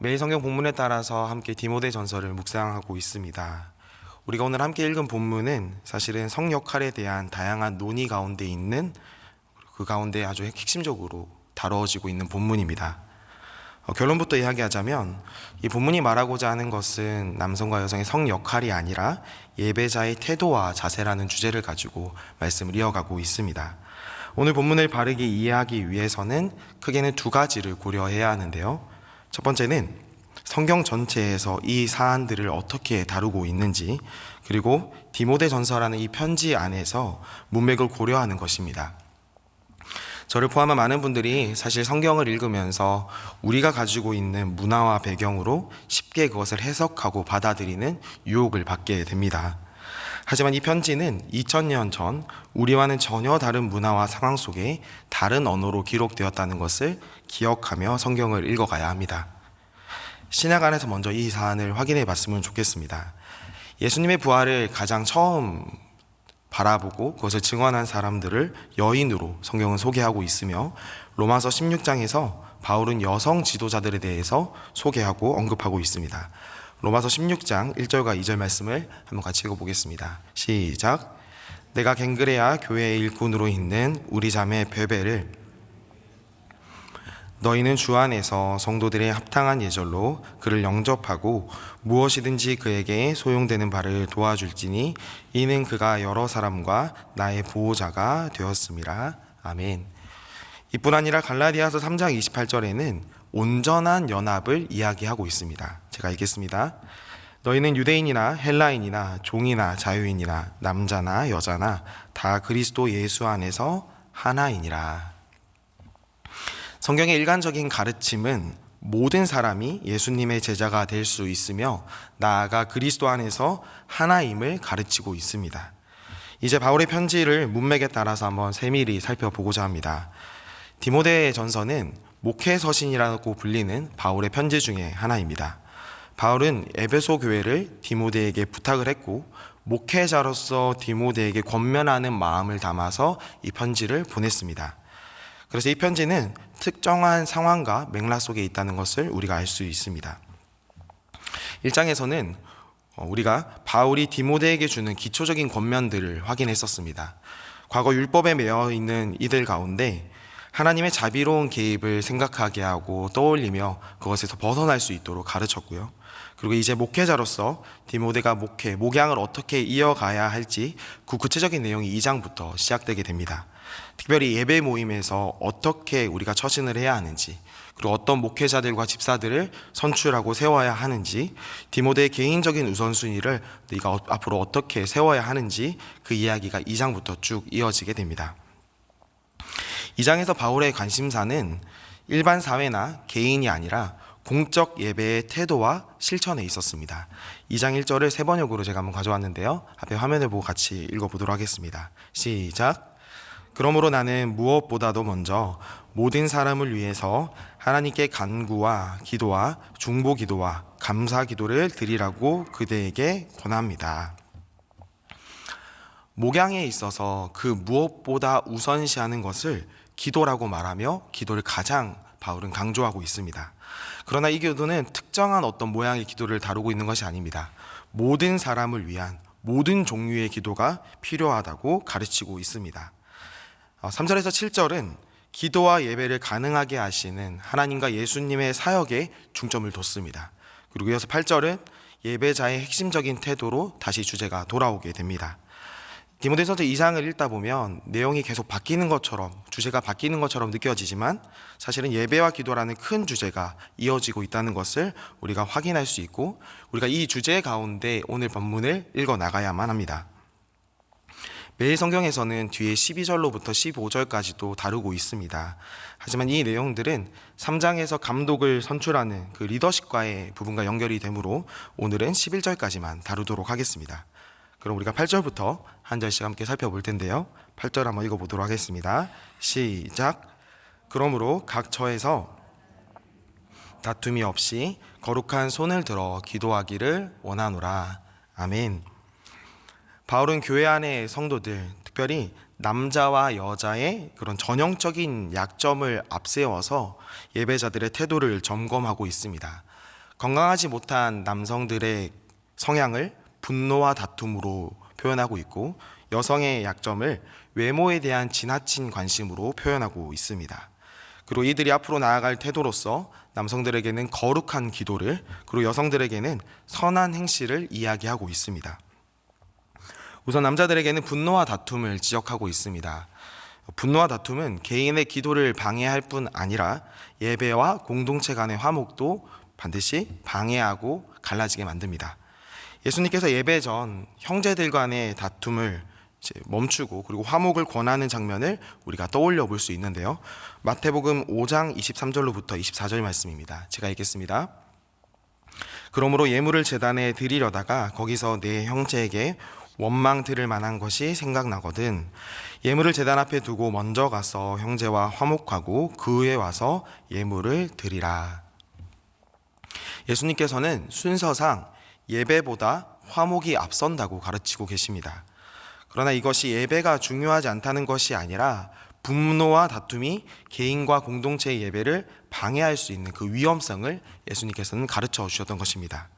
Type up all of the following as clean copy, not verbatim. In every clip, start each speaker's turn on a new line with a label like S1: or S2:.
S1: 매일 성경 본문에 따라서 함께 디모데 전서를 묵상하고 있습니다. 우리가 오늘 함께 읽은 본문은 사실은 성 역할에 대한 다양한 논의 가운데 있는, 그 가운데 아주 핵심적으로 다뤄지고 있는 본문입니다. 결론부터 이야기하자면 이 본문이 말하고자 하는 것은 남성과 여성의 성 역할이 아니라 예배자의 태도와 자세라는 주제를 가지고 말씀을 이어가고 있습니다. 오늘 본문을 바르게 이해하기 위해서는 크게는 두 가지를 고려해야 하는데요. 첫 번째는 성경 전체에서 이 사안들을 어떻게 다루고 있는지, 그리고 디모데 전서라는 이 편지 안에서 문맥을 고려하는 것입니다. 저를 포함한 많은 분들이 사실 성경을 읽으면서 우리가 가지고 있는 문화와 배경으로 쉽게 그것을 해석하고 받아들이는 유혹을 받게 됩니다. 하지만 이 편지는 2000년 전 우리와는 전혀 다른 문화와 상황 속에 다른 언어로 기록되었다는 것을 기억하며 성경을 읽어가야 합니다. 신약 안에서 먼저 이 사안을 확인해 봤으면 좋겠습니다. 예수님의 부활을 가장 처음 바라보고 그것을 증언한 사람들을 여인으로 성경은 소개하고 있으며, 로마서 16장에서 바울은 여성 지도자들에 대해서 소개하고 언급하고 있습니다. 로마서 16장 1절과 2절 말씀을 한번 같이 읽어보겠습니다. 시작. 내가 갱그레아 교회의 일꾼으로 있는 우리 자매 베베를 너희는 주 안에서 성도들의 합당한 예절로 그를 영접하고 무엇이든지 그에게 소용되는 바를 도와줄지니 이는 그가 여러 사람과 나의 보호자가 되었음이라. 아멘. 이뿐 아니라 갈라디아서 3장 28절에는 온전한 연합을 이야기하고 있습니다. 제가 읽겠습니다. 너희는 유대인이나 헬라인이나 종이나 자유인이나 남자나 여자나 다 그리스도 예수 안에서 하나이니라. 성경의 일관적인 가르침은 모든 사람이 예수님의 제자가 될 수 있으며 나아가 그리스도 안에서 하나임을 가르치고 있습니다. 이제 바울의 편지를 문맥에 따라서 한번 세밀히 살펴보고자 합니다. 디모데 전서는 목회서신이라고 불리는 바울의 편지 중에 하나입니다. 바울은 에베소 교회를 디모데에게 부탁을 했고, 목회자로서 디모데에게 권면하는 마음을 담아서 이 편지를 보냈습니다. 그래서 이 편지는 특정한 상황과 맥락 속에 있다는 것을 우리가 알 수 있습니다. 1장에서는 우리가 바울이 디모데에게 주는 기초적인 권면들을 확인했었습니다. 과거 율법에 매여 있는 이들 가운데 하나님의 자비로운 개입을 생각하게 하고 떠올리며 그것에서 벗어날 수 있도록 가르쳤고요. 그리고 이제 목회자로서 디모데가 목양을 어떻게 이어가야 할지 그 구체적인 내용이 2장부터 시작되게 됩니다. 특별히 예배 모임에서 어떻게 우리가 처신을 해야 하는지, 그리고 어떤 목회자들과 집사들을 선출하고 세워야 하는지, 디모데의 개인적인 우선순위를 네가 앞으로 어떻게 세워야 하는지 그 이야기가 2장부터 쭉 이어지게 됩니다. 2장에서 바울의 관심사는 일반 사회나 개인이 아니라 공적 예배의 태도와 실천에 있었습니다. 2장 1절을 세 번역으로 제가 한번 가져왔는데요. 앞에 화면을 보고 같이 읽어보도록 하겠습니다. 시작. 그러므로 나는 무엇보다도 먼저 모든 사람을 위해서 하나님께 간구와 기도와 중보 기도와 감사 기도를 드리라고 그대에게 권합니다. 목양에 있어서 그 무엇보다 우선시하는 것을 기도라고 말하며 기도를 가장 바울은 강조하고 있습니다. 그러나 이 기도는 특정한 어떤 모양의 기도를 다루고 있는 것이 아닙니다. 모든 사람을 위한 모든 종류의 기도가 필요하다고 가르치고 있습니다. 3절에서 7절은 기도와 예배를 가능하게 하시는 하나님과 예수님의 사역에 중점을 뒀습니다. 그리고 이어서 8절은 예배자의 핵심적인 태도로 다시 주제가 돌아오게 됩니다. 디모데전서 2장을 읽다 보면 내용이 계속 바뀌는 것처럼, 주제가 바뀌는 것처럼 느껴지지만 사실은 예배와 기도라는 큰 주제가 이어지고 있다는 것을 우리가 확인할 수 있고, 우리가 이 주제 가운데 오늘 본문을 읽어 나가야만 합니다. 매일 성경에서는 뒤에 12절로부터 15절까지도 다루고 있습니다. 하지만 이 내용들은 3장에서 감독을 선출하는 그 리더십과의 부분과 연결이 되므로 오늘은 11절까지만 다루도록 하겠습니다. 그럼 우리가 8절부터 한 절씩 함께 살펴볼 텐데요. 8절 한번 읽어보도록 하겠습니다. 시작. 그러므로 각 처에서 다툼이 없이 거룩한 손을 들어 기도하기를 원하노라. 아멘. 바울은 교회 안의 성도들, 특별히 남자와 여자의 그런 전형적인 약점을 앞세워서 예배자들의 태도를 점검하고 있습니다. 건강하지 못한 남성들의 성향을 분노와 다툼으로 표현하고 있고, 여성의 약점을 외모에 대한 지나친 관심으로 표현하고 있습니다. 그리고 이들이 앞으로 나아갈 태도로서 남성들에게는 거룩한 기도를, 그리고 여성들에게는 선한 행실을 이야기하고 있습니다. 우선 남자들에게는 분노와 다툼을 지적하고 있습니다. 분노와 다툼은 개인의 기도를 방해할 뿐 아니라 예배와 공동체 간의 화목도 반드시 방해하고 갈라지게 만듭니다. 예수님께서 예배 전 형제들 간의 다툼을 멈추고 그리고 화목을 권하는 장면을 우리가 떠올려 볼 수 있는데요. 마태복음 5장 23절로부터 24절 말씀입니다. 제가 읽겠습니다. 그러므로 예물을 제단에 드리려다가 거기서 내 형제에게 원망 들을 만한 것이 생각나거든 예물을 제단 앞에 두고 먼저 가서 형제와 화목하고 그 후에 와서 예물을 드리라. 예수님께서는 순서상 예배보다 화목이 앞선다고 가르치고 계십니다. 그러나 이것이 예배가 중요하지 않다는 것이 아니라 분노와 다툼이 개인과 공동체의 예배를 방해할 수 있는 그 위험성을 예수님께서는 가르쳐 주셨던 것입니다.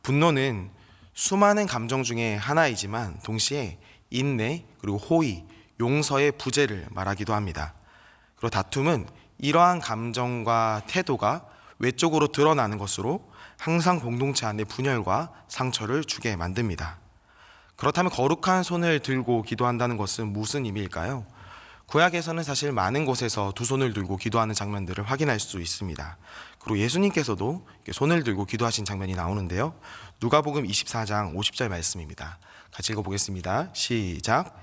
S1: 분노는 수많은 감정 중에 하나이지만 동시에 인내 그리고 호의, 용서의 부재를 말하기도 합니다. 그리고 다툼은 이러한 감정과 태도가 외적으로 드러나는 것으로 항상 공동체 안에 분열과 상처를 주게 만듭니다. 그렇다면 거룩한 손을 들고 기도한다는 것은 무슨 의미일까요? 구약에서는 사실 많은 곳에서 두 손을 들고 기도하는 장면들을 확인할 수 있습니다. 그리고 예수님께서도 손을 들고 기도하신 장면이 나오는데요. 누가복음 24장 50절 말씀입니다. 같이 읽어보겠습니다. 시작.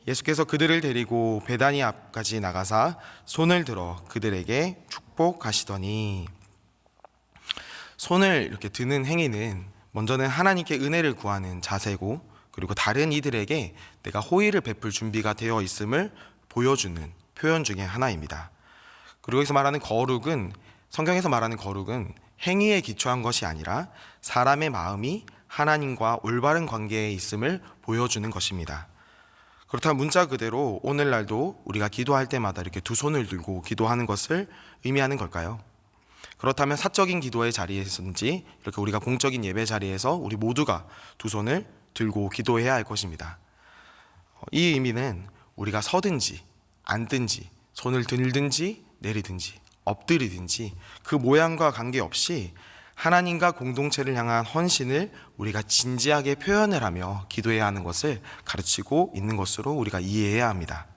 S1: 예수께서 그들을 데리고 베다니 앞까지 나가사 손을 들어 그들에게 축복하시더니, 손을 이렇게 드는 행위는 먼저는 하나님께 은혜를 구하는 자세고, 그리고 다른 이들에게 내가 호의를 베풀 준비가 되어 있음을 보여주는 표현 중에 하나입니다. 그리고 여기서 말하는 거룩은, 성경에서 말하는 거룩은 행위에 기초한 것이 아니라 사람의 마음이 하나님과 올바른 관계에 있음을 보여주는 것입니다. 그렇다면 문자 그대로 오늘날도 우리가 기도할 때마다 이렇게 두 손을 들고 기도하는 것을 의미하는 걸까요? 그렇다면 사적인 기도의 자리에서든지 이렇게 우리가 공적인 예배 자리에서 우리 모두가 두 손을 들고 기도해야 할 것입니다. 이 의미는 우리가 서든지 앉든지 손을 들든지 내리든지 엎드리든지 그 모양과 관계없이 하나님과 공동체를 향한 헌신을 우리가 진지하게 표현을 하며 기도해야 하는 것을 가르치고 있는 것으로 우리가 이해해야 합니다.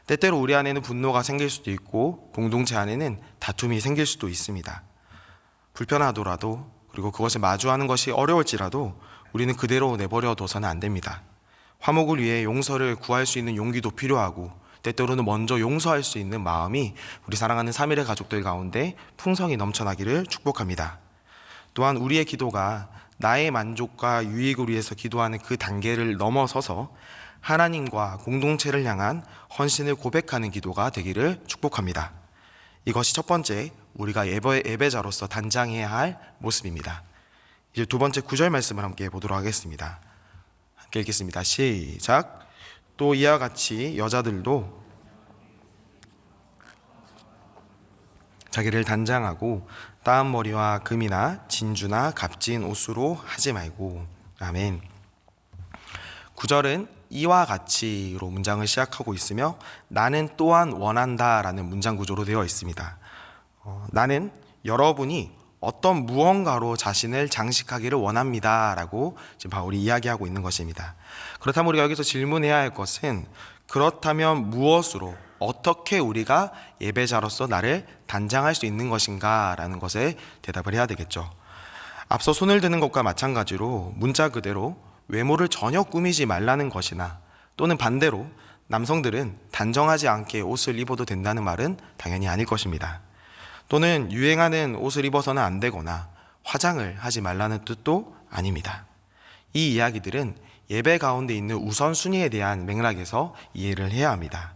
S1: 때때로 우리 안에는 분노가 생길 수도 있고 공동체 안에는 다툼이 생길 수도 있습니다. 불편하더라도, 그리고 그것을 마주하는 것이 어려울지라도 우리는 그대로 내버려 둬서는 안 됩니다. 화목을 위해 용서를 구할 수 있는 용기도 필요하고, 때때로는 먼저 용서할 수 있는 마음이 우리 사랑하는 3일의 가족들 가운데 풍성히 넘쳐나기를 축복합니다. 또한 우리의 기도가 나의 만족과 유익을 위해서 기도하는 그 단계를 넘어서서 하나님과 공동체를 향한 헌신을 고백하는 기도가 되기를 축복합니다. 이것이 첫 번째, 우리가 예배자로서 단장해야 할 모습입니다. 이제 두 번째 9절 말씀을 함께 보도록 하겠습니다. 함께 읽겠습니다. 시작. 또 이와 같이 여자들도 자기를 단장하고 따은 머리와 금이나 진주나 값진 옷으로 하지 말고. 아멘. 9절은 이와 같이로 문장을 시작하고 있으며 나는 또한 원한다라는 문장 구조로 되어 있습니다. 나는 여러분이 어떤 무언가로 자신을 장식하기를 원합니다 라고 지금 바울이 이야기하고 있는 것입니다. 그렇다면 우리가 여기서 질문해야 할 것은, 그렇다면 무엇으로, 어떻게 우리가 예배자로서 나를 단장할 수 있는 것인가 라는 것에 대답을 해야 되겠죠. 앞서 손을 드는 것과 마찬가지로 문자 그대로 외모를 전혀 꾸미지 말라는 것이나, 또는 반대로 남성들은 단정하지 않게 옷을 입어도 된다는 말은 당연히 아닐 것입니다. 또는 유행하는 옷을 입어서는 안 되거나 화장을 하지 말라는 뜻도 아닙니다. 이 이야기들은 예배 가운데 있는 우선순위에 대한 맥락에서 이해를 해야 합니다.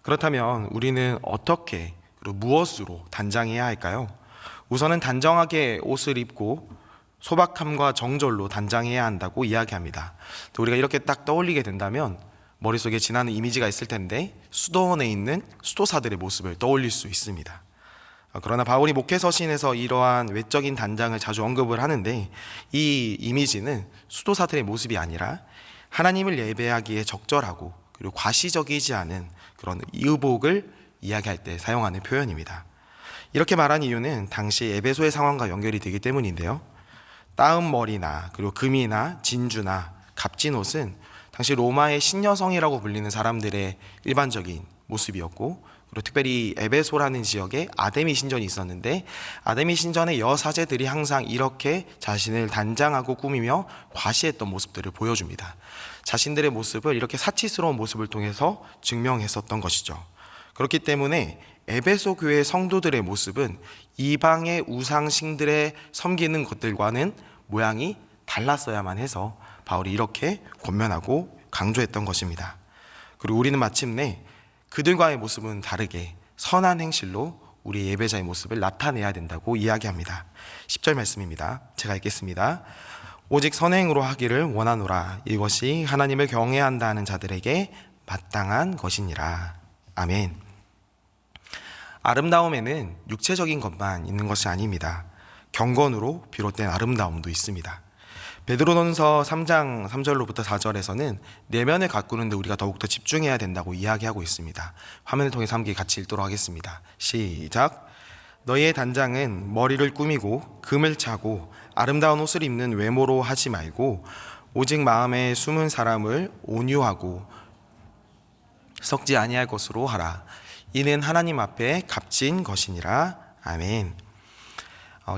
S1: 그렇다면 우리는 어떻게, 그리고 무엇으로 단장해야 할까요? 우선은 단정하게 옷을 입고 소박함과 정절로 단장해야 한다고 이야기합니다. 우리가 이렇게 딱 떠올리게 된다면 머릿속에 지나는 이미지가 있을 텐데, 수도원에 있는 수도사들의 모습을 떠올릴 수 있습니다. 그러나 바울이 목회 서신에서 이러한 외적인 단장을 자주 언급을 하는데, 이 이미지는 수도사들의 모습이 아니라 하나님을 예배하기에 적절하고 그리고 과시적이지 않은 그런 의복을 이야기할 때 사용하는 표현입니다. 이렇게 말한 이유는 당시 에베소의 상황과 연결이 되기 때문인데요. 따은 머리나 그리고 금이나 진주나 값진 옷은 당시 로마의 신여성이라고 불리는 사람들의 일반적인 모습이었고, 그리고 특별히 에베소라는 지역에 아데미 신전이 있었는데, 아데미 신전의 여사제들이 항상 이렇게 자신을 단장하고 꾸미며 과시했던 모습들을 보여줍니다. 자신들의 모습을 이렇게 사치스러운 모습을 통해서 증명했었던 것이죠. 그렇기 때문에 에베소 교회 성도들의 모습은 이방의 우상신들에 섬기는 것들과는 모양이 달랐어야만 해서 바울이 이렇게 권면하고 강조했던 것입니다. 그리고 우리는 마침내 그들과의 모습은 다르게 선한 행실로 우리 예배자의 모습을 나타내야 된다고 이야기합니다. 10절 말씀입니다. 제가 읽겠습니다. 오직 선행으로 하기를 원하노라. 이것이 하나님을 경외한다는 자들에게 마땅한 것이니라. 아멘. 아름다움에는 육체적인 것만 있는 것이 아닙니다. 경건으로 비롯된 아름다움도 있습니다. 베드로전서 3장 3절로부터 4절에서는 내면을 가꾸는데 우리가 더욱더 집중해야 된다고 이야기하고 있습니다. 화면을 통해서 함께 같이 읽도록 하겠습니다. 시작. 너희의 단장은 머리를 꾸미고 금을 차고 아름다운 옷을 입는 외모로 하지 말고 오직 마음에 숨은 사람을 온유하고 썩지 아니할 것으로 하라. 이는 하나님 앞에 값진 것이니라. 아멘.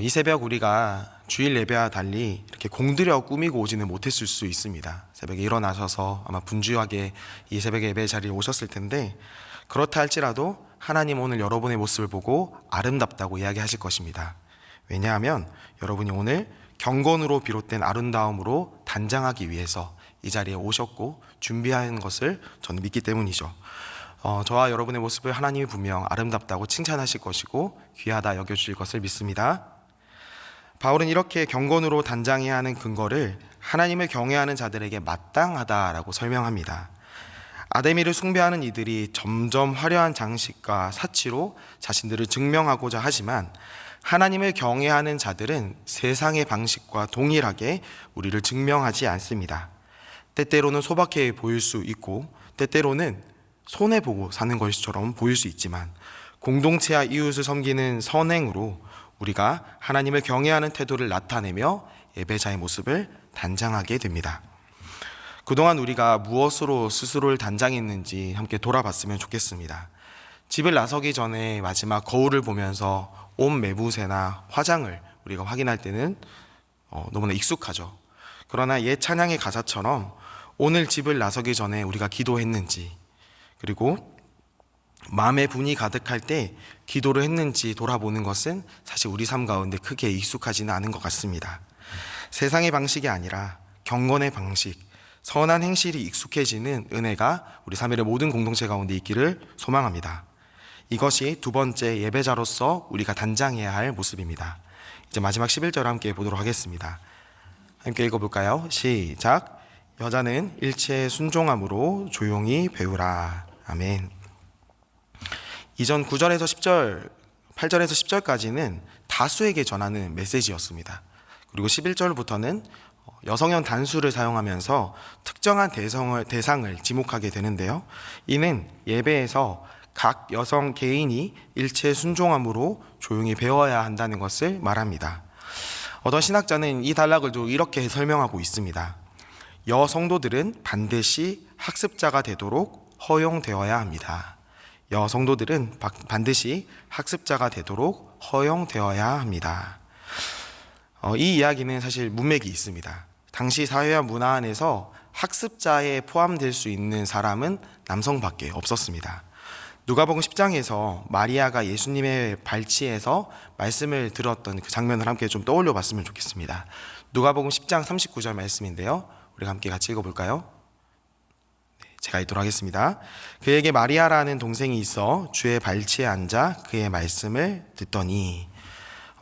S1: 이 새벽 우리가 주일 예배와 달리 이렇게 공들여 꾸미고 오지는 못했을 수 있습니다. 새벽에 일어나셔서 아마 분주하게 이 새벽에 예배 자리에 오셨을 텐데, 그렇다 할지라도 하나님 오늘 여러분의 모습을 보고 아름답다고 이야기하실 것입니다. 왜냐하면 여러분이 오늘 경건으로 비롯된 아름다움으로 단장하기 위해서 이 자리에 오셨고 준비한 것을 저는 믿기 때문이죠. 저와 여러분의 모습을 하나님이 분명 아름답다고 칭찬하실 것이고 귀하다 여겨주실 것을 믿습니다. 바울은 이렇게 경건으로 단장해야 하는 근거를 하나님을 경외하는 자들에게 마땅하다라고 설명합니다. 아데미를 숭배하는 이들이 점점 화려한 장식과 사치로 자신들을 증명하고자 하지만, 하나님을 경외하는 자들은 세상의 방식과 동일하게 우리를 증명하지 않습니다. 때때로는 소박해 보일 수 있고 때때로는 손해보고 사는 것처럼 보일 수 있지만, 공동체와 이웃을 섬기는 선행으로 우리가 하나님을 경외하는 태도를 나타내며 예배자의 모습을 단장하게 됩니다. 그동안 우리가 무엇으로 스스로를 단장했는지 함께 돌아봤으면 좋겠습니다. 집을 나서기 전에 마지막 거울을 보면서 옷 매부새나 화장을 우리가 확인할 때는 너무나 익숙하죠. 그러나 옛 찬양의 가사처럼 오늘 집을 나서기 전에 우리가 기도했는지, 그리고 마음의 분이 가득할 때 기도를 했는지 돌아보는 것은 사실 우리 삶 가운데 크게 익숙하지는 않은 것 같습니다. 세상의 방식이 아니라 경건의 방식, 선한 행실이 익숙해지는 은혜가 우리 3일의 모든 공동체 가운데 있기를 소망합니다. 이것이 두 번째 예배자로서 우리가 단장해야 할 모습입니다. 이제 마지막 11절 함께 보도록 하겠습니다. 함께 읽어볼까요? 시작. 여자는 일체에 순종함으로 조용히 배우라. 아멘. 이전 9절에서 10절, 8절에서 10절까지는 다수에게 전하는 메시지였습니다. 그리고 11절부터는 여성형 단수를 사용하면서 특정한 대상을 지목하게 되는데요. 이는 예배에서 각 여성 개인이 일체 순종함으로 조용히 배워야 한다는 것을 말합니다. 어떤 신학자는 이 단락을 이렇게 설명하고 있습니다. 여성도들은 반드시 학습자가 되도록 허용되어야 합니다. 여성도들은 반드시 학습자가 되도록 허용되어야 합니다. 이 이야기는 사실 문맥이 있습니다. 당시 사회와 문화 안에서 학습자에 포함될 수 있는 사람은 남성밖에 없었습니다. 누가복음 10장에서 마리아가 예수님의 발치에서 말씀을 들었던 그 장면을 함께 좀 떠올려 봤으면 좋겠습니다. 누가복음 10장 39절 말씀인데요. 우리가 함께 같이 읽어볼까요? 제가 읽도록 하겠습니다. 그에게 마리아라는 동생이 있어 주의 발치에 앉아 그의 말씀을 듣더니,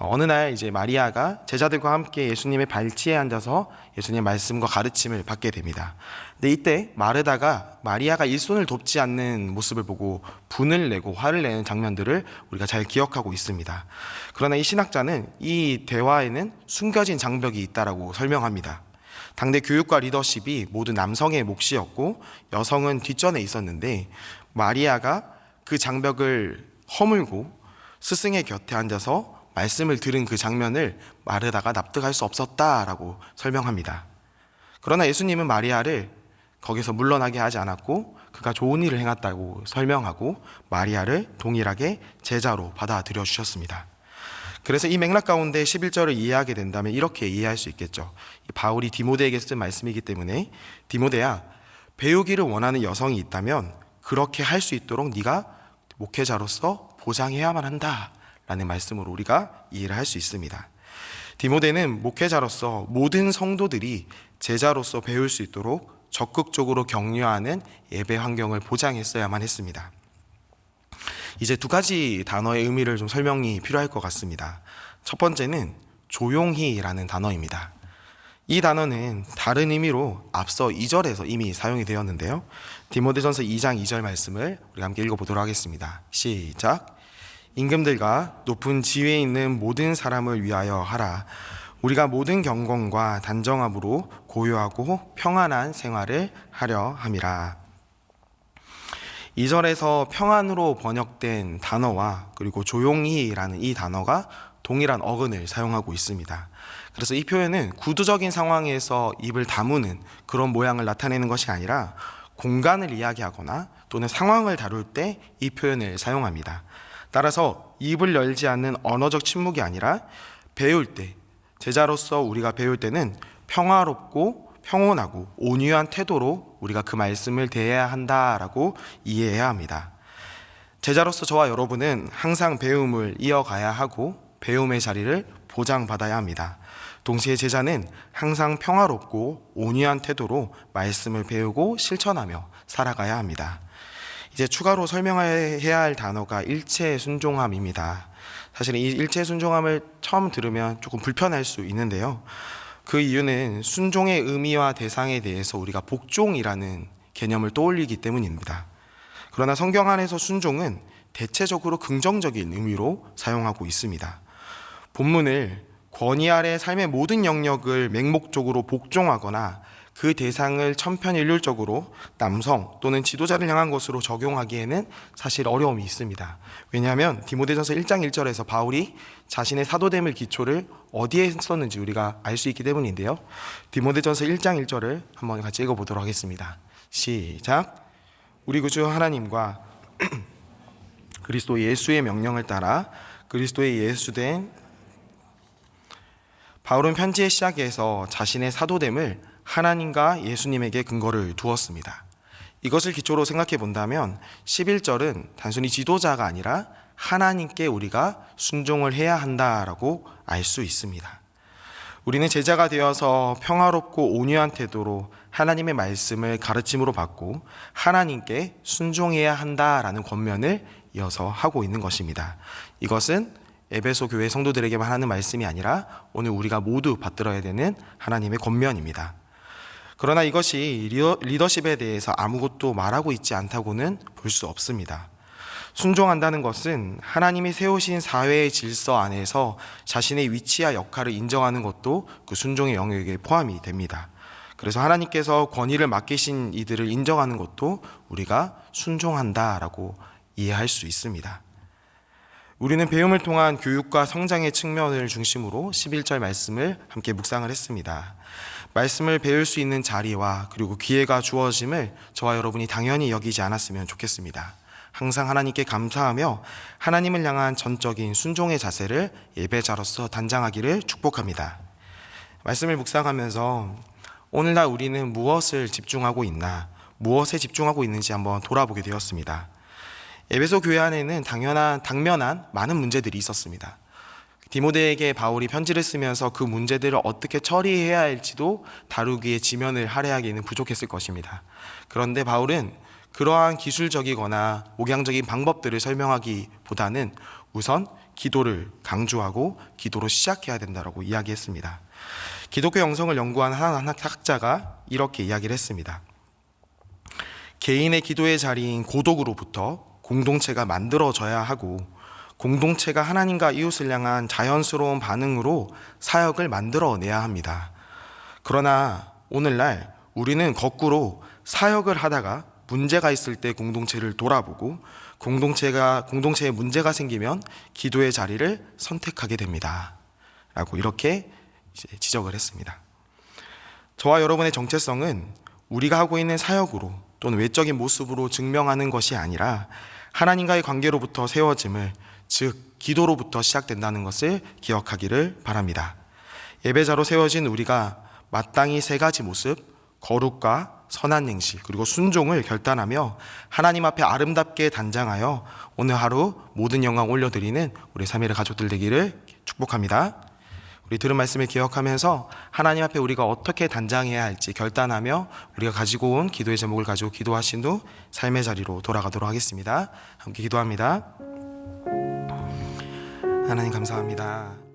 S1: 어느 날 이제 마리아가 제자들과 함께 예수님의 발치에 앉아서 예수님의 말씀과 가르침을 받게 됩니다. 근데 이때 마르다가 마리아가 일손을 돕지 않는 모습을 보고 분을 내고 화를 내는 장면들을 우리가 잘 기억하고 있습니다. 그러나 이 신학자는 이 대화에는 숨겨진 장벽이 있다라고 설명합니다. 당대 교육과 리더십이 모두 남성의 몫이었고 여성은 뒷전에 있었는데 마리아가 그 장벽을 허물고 스승의 곁에 앉아서 말씀을 들은 그 장면을 마르다가 납득할 수 없었다라고 설명합니다. 그러나 예수님은 마리아를 거기서 물러나게 하지 않았고 그가 좋은 일을 행했다고 설명하고 마리아를 동일하게 제자로 받아들여 주셨습니다. 그래서 이 맥락 가운데 11절을 이해하게 된다면 이렇게 이해할 수 있겠죠. 바울이 디모데에게 쓴 말씀이기 때문에 디모데야, 배우기를 원하는 여성이 있다면 그렇게 할 수 있도록 네가 목회자로서 보장해야만 한다 라는 말씀으로 우리가 이해를 할 수 있습니다. 디모데는 목회자로서 모든 성도들이 제자로서 배울 수 있도록 적극적으로 격려하는 예배 환경을 보장했어야만 했습니다. 이제 두 가지 단어의 의미를 좀 설명이 필요할 것 같습니다. 첫 번째는 조용히라는 단어입니다. 이 단어는 다른 의미로 앞서 2절에서 이미 사용이 되었는데요. 디모데전서 2장 2절 말씀을 우리 함께 읽어보도록 하겠습니다. 시작. 임금들과 높은 지위에 있는 모든 사람을 위하여 하라. 우리가 모든 경건과 단정함으로 고요하고 평안한 생활을 하려 함이라. 2절에서 평안으로 번역된 단어와 그리고 조용히라는 이 단어가 동일한 어근을 사용하고 있습니다. 그래서 이 표현은 구두적인 상황에서 입을 다무는 그런 모양을 나타내는 것이 아니라 공간을 이야기하거나 또는 상황을 다룰 때 이 표현을 사용합니다. 따라서 입을 열지 않는 언어적 침묵이 아니라 배울 때, 제자로서 우리가 배울 때는 평화롭고 평온하고 온유한 태도로 우리가 그 말씀을 대해야 한다라고 이해해야 합니다. 제자로서 저와 여러분은 항상 배움을 이어가야 하고 배움의 자리를 보장받아야 합니다. 동시에 제자는 항상 평화롭고 온유한 태도로 말씀을 배우고 실천하며 살아가야 합니다. 이제 추가로 설명해야 할 단어가 일체 순종함입니다. 사실 이 일체 순종함을 처음 들으면 조금 불편할 수 있는데요. 그 이유는 순종의 의미와 대상에 대해서 우리가 복종이라는 개념을 떠올리기 때문입니다. 그러나 성경 안에서 순종은 대체적으로 긍정적인 의미로 사용하고 있습니다. 본문을 권위 아래 삶의 모든 영역을 맹목적으로 복종하거나 그 대상을 천편일률적으로 남성 또는 지도자를 향한 것으로 적용하기에는 사실 어려움이 있습니다. 왜냐하면 디모데전서 1장 1절에서 바울이 자신의 사도됨을 기초를 어디에 했었는지 우리가 알 수 있기 때문인데요. 디모데전서 1장 1절을 한번 같이 읽어보도록 하겠습니다. 시작. 우리 구주 하나님과 그리스도 예수의 명령을 따라 그리스도의 예수된 바울은 편지의 시작에서 자신의 사도됨을 하나님과 예수님에게 근거를 두었습니다. 이것을 기초로 생각해 본다면 11절은 단순히 지도자가 아니라 하나님께 우리가 순종을 해야 한다라고 알 수 있습니다. 우리는 제자가 되어서 평화롭고 온유한 태도로 하나님의 말씀을 가르침으로 받고 하나님께 순종해야 한다라는 권면을 이어서 하고 있는 것입니다. 이것은 에베소 교회 성도들에게만 하는 말씀이 아니라 오늘 우리가 모두 받들어야 되는 하나님의 권면입니다. 그러나 이것이 리더십에 대해서 아무것도 말하고 있지 않다고는 볼 수 없습니다. 순종한다는 것은 하나님이 세우신 사회의 질서 안에서 자신의 위치와 역할을 인정하는 것도 그 순종의 영역에 포함이 됩니다. 그래서 하나님께서 권위를 맡기신 이들을 인정하는 것도 우리가 순종한다라고 이해할 수 있습니다. 우리는 배움을 통한 교육과 성장의 측면을 중심으로 11절 말씀을 함께 묵상을 했습니다. 말씀을 배울 수 있는 자리와 그리고 기회가 주어짐을 저와 여러분이 당연히 여기지 않았으면 좋겠습니다. 항상 하나님께 감사하며 하나님을 향한 전적인 순종의 자세를 예배자로서 단장하기를 축복합니다. 말씀을 묵상하면서 오늘날 우리는 무엇을 집중하고 있나, 무엇에 집중하고 있는지 한번 돌아보게 되었습니다. 에베소 교회 안에는 당면한 많은 문제들이 있었습니다. 디모데에게 바울이 편지를 쓰면서 그 문제들을 어떻게 처리해야 할지도 다루기에 지면을 할애하기에는 부족했을 것입니다. 그런데 바울은 그러한 기술적이거나 목양적인 방법들을 설명하기보다는 우선 기도를 강조하고 기도로 시작해야 된다고 이야기했습니다. 기독교 영성을 연구한 한 학자가 이렇게 이야기를 했습니다. 개인의 기도의 자리인 고독으로부터 공동체가 만들어져야 하고, 공동체가 하나님과 이웃을 향한 자연스러운 반응으로 사역을 만들어내야 합니다. 그러나 오늘날 우리는 거꾸로 사역을 하다가 문제가 있을 때 공동체를 돌아보고, 공동체에 문제가 생기면 기도의 자리를 선택하게 됩니다. 라고 이렇게 지적을 했습니다. 저와 여러분의 정체성은 우리가 하고 있는 사역으로 또는 외적인 모습으로 증명하는 것이 아니라 하나님과의 관계로부터 세워짐을, 즉 기도로부터 시작된다는 것을 기억하기를 바랍니다. 예배자로 세워진 우리가 마땅히 세 가지 모습, 거룩과 선한 행실 그리고 순종을 결단하며 하나님 앞에 아름답게 단장하여 오늘 하루 모든 영광 올려드리는 우리 삼일의 가족들 되기를 축복합니다. 우리 들은 말씀을 기억하면서 하나님 앞에 우리가 어떻게 단장해야 할지 결단하며 우리가 가지고 온 기도의 제목을 가지고 기도하신 후 삶의 자리로 돌아가도록 하겠습니다. 함께 기도합니다. 하나님 감사합니다.